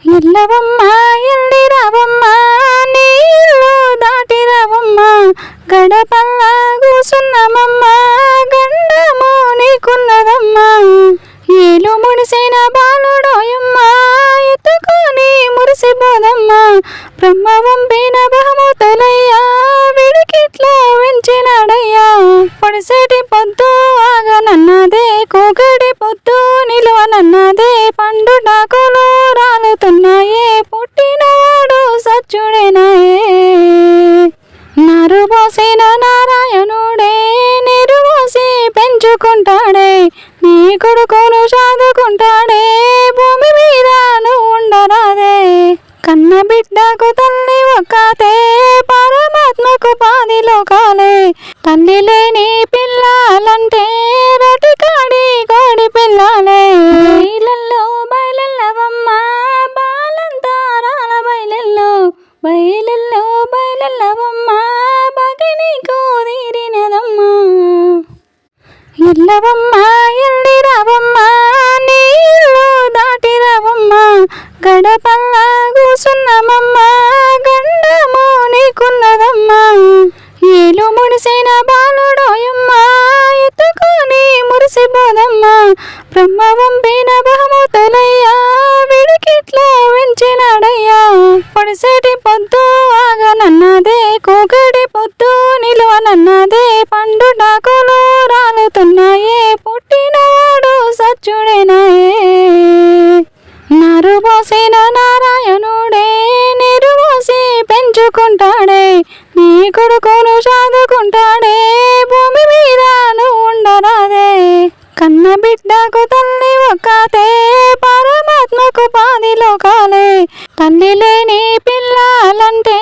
ఎల్లవమ్మ ఎల్లి రావమ్మ నీ ఇల్లు దాటి రావమ్మ గడపల్ల కూసున్నమమ్మ గండము నీకున్నదమ్మ ఏలు ముడిసిన బాలుడోయమ్మ ఎత్తుకొని మురిసిపోదమ్మ బ్రహ్మ వంపిన బహుమతులయ్యా విడికిట్లా వెంచినాడయ్యా పొడిసేటి పొద్దు ఆగనన్నదే కూకటి పొద్దు నిలువనన్నదే పండు డాకులు రాలుతున్నాయే పుట్టినవాడు సచ్చుడేనాయే నారు పోసిన నారాయణుడే నీరు పోసి పెంచుకుంటాడే నీ కొడుకును చదువుకుంటాడే భూమి మీద నువ్వు ఉండరాదే కన్న బిడ్డకు తల్లి ఒక్కతే పరమాత్మకు పాది లోకాలే తల్లి లేని పిల్లలంటే రొటి కాడి కోడి పిల్లలే బయలల్లో బయలెల్లవమ్మ బాలంతా రాల బయలెల్లో బయలెల్లో బయలెల్లవమ్మ బగనీకు తీరినదమ్మ ఎల్లవమ్మ ఎల్లి రావమ్మ నీ ఇల్లు దాటి రావమ్మ గడపల్ల కూసున్నమమ్మ గండము నీకున్నదమ్మ ఏలు ముడిసిన బాలుడోయమ్మ ఎత్తుకొని మురిసిపోదమ్మ బ్రహ్మ వంపిన బహుమతులయ్యా విడికిట్లా వెంచినాడయ్యా పొడిసేటి పొద్దు ఆగనన్నదే కూకటి పొద్దు నిలువనన్నదే పండు డాకులు రాలుతున్నాయే పుట్టినవాడు సచ్చుడేనాయే నారు పోసిన నారాయణుడే నీరు పోసి పెంచుకుంటాడే నీ కొడుకును చదువుకుంటాడే భూమి మీద నువ్వు ఉండరాదే కన్న బిడ్డకు తల్లి ఒక్కతే పరమాత్మకు పాది లోకాలే తల్లి లేని పిల్లలంటే